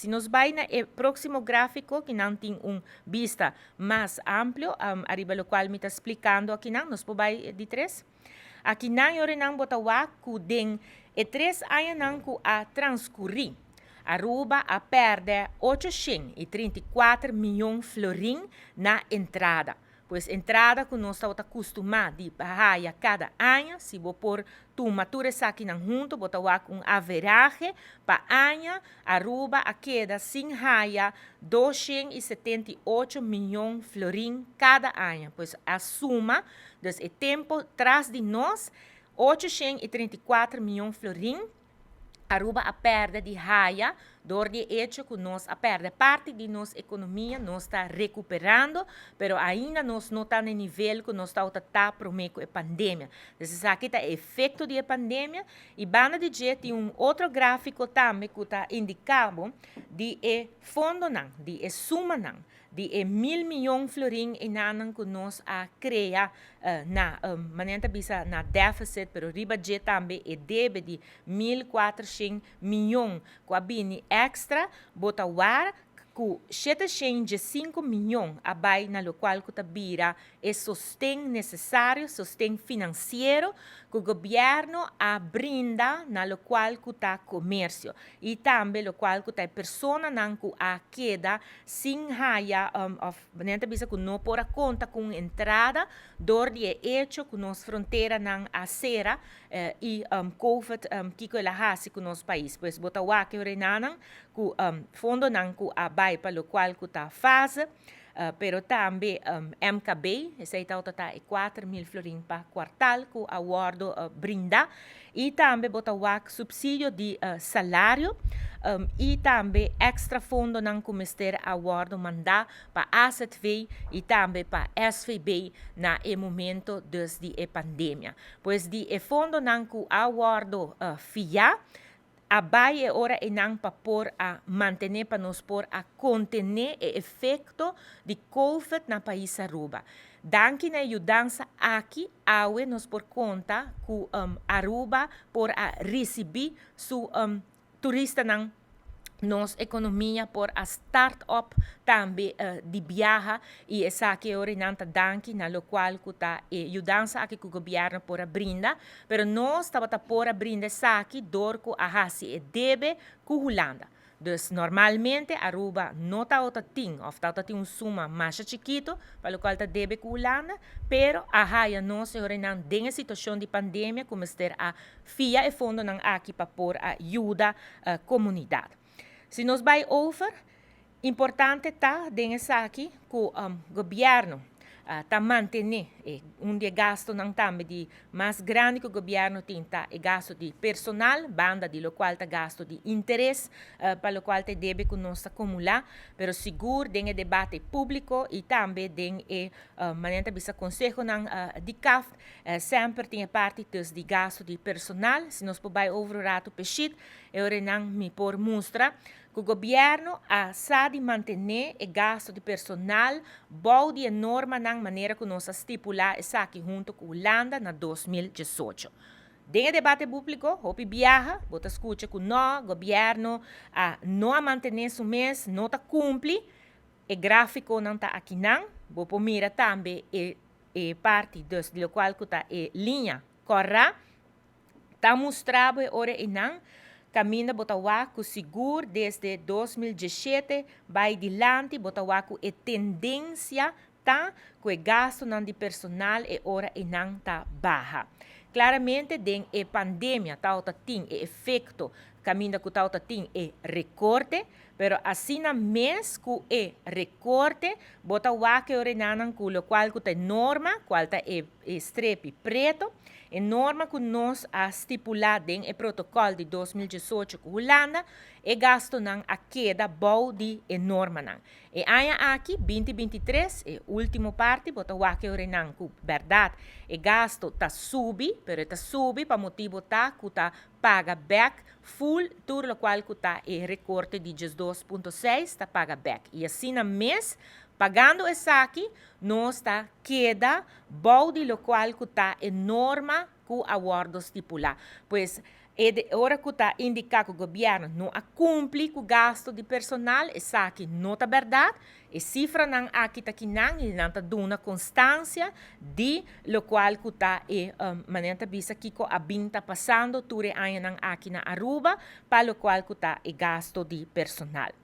Si nos vai na próximo gráfico, que não tem vista mais amplio, arriba lo qual me está explicando aqui não, nos vai de três. Aqui não eu não botawa ku den e três anos não ku a transcorrer. Aruba a perde 834 milhões florim na entrada. Pois entrada que nós estamos acostumados de pagar cada ano, se vou pôr tu matura aqui não junto, botar average para ano, Aruba a queda sem raia 278 milhões florim cada ano. Pois a suma, dus o tempo traz de nós 834 milhões florim. Aruba a perda de raia, door de hecho que nós a perda parte de nossa economia, nós está recuperando, pero ainda nós não está no nível que nós está prometo a pandemia. Então, aqui está o efeito da pandemia e banda de jeito tem outro gráfico também que está indicado de fundo não, de suma não, de 1.000 milhões florim em ano que nós a criar na maneira bisa na déficit, pero riba je também e deve de 1.400 milhões com a bini extra bota war ku 705 milhões abai na lo qual que tabira e sostém necessário, sostém financeiro que o governo a brinda na lo qual que tá comércio e também lo qual que tá persona não que a queda sem raia of nenta bisa que não pora conta com entrada dor de hecho que nos fronteira não a sera e COVID que ela hasi com nosso país pois bota wa que renanan que fundo não que a bai para lo qual que tá fase pero também MKB, esse aí está 4.000 florim para quartal que o awardo brinda e também botar o subsídio de salário e também extra fundo não que o Ministério awardo mandar para AZV e também para SVB na momento desde a pandemia. Pois de fundo não que o awardo FIA a bai é hora e não para pôr a manter para nos pôr a contener o efeito de COVID na país Aruba. Danke na ajudança aqui, awe nos por conta que Aruba por a receber su turista não nossa economia por a start-up também de viaja e essa que orienta danke na lo qual que tá ajudança aqui que o governo por a brinda, pero nós estava por a brinda aqui dor que a hasi e debe com Holanda. Dus normalmente Aruba não está outra ting, ou está suma mais chiquito, para o qual está debe com Holanda, pero a raia nós orienta em situação de pandemia como ter a FIA e fundo não aqui para por a ajuda a comunidade. Se nos vai over, importante tá dentro aqui que o governo tá mantendo de gasto não também de mais grande que o governo tem tá é gasto de personal, banda de lo qual tá gasto de interesse para o qual te deve que nós acumular, pero seguro dentro debate público e também dentro maneira bisa conselho não de CAF sempre tem parte dos de gasto de personal, se nós vai over o rato pechit, eu não me por mostrar que o governo sa de manter o gasto de personal bom de norma na maneira que nós estipular essa aqui junto com a Holanda na 2018. Dentro do debate público, hopi viaja, bota escuta que o governo não manter o mês, não está cumpre, o gráfico não está aqui não, vou mira também e parte do qual que está linha corra, está mostrado ora e não, caminha Botawaku seguro desde 2017 vai adiante Botawaku é tendência tá que o gasto não de personal e ora e não tá baixa. Claramente den a pandemia tá tem efeito caminho que tá tem recorte, pero assim na mês que recorte Botawaku ora não que o qual que tá norma, qual tá strepe preto a norma que nós estipulada em protocolo de 2018 com a Holanda é gasto não a queda boa de norma não. E aí aqui 2023 é última parte bota o que eu não com verdade é gasto tá subi, pero tá subi para motivo tá que tá paga back full tudo o qual que tá recorte de 2.6 tá paga back e assim na mês pagando essa aqui, nós está queda bom de lo qual que está norma que o acordo estipula. Pois E de hora que está indicar que o governo não cumpre com o gasto de personal, isso aqui não é verdade. E cifra não aqui está e não está dando constância de lo qual que está e maneira vista que a binta passando ture aia não aqui na Aruba, para lo qual que está e gasto de personal.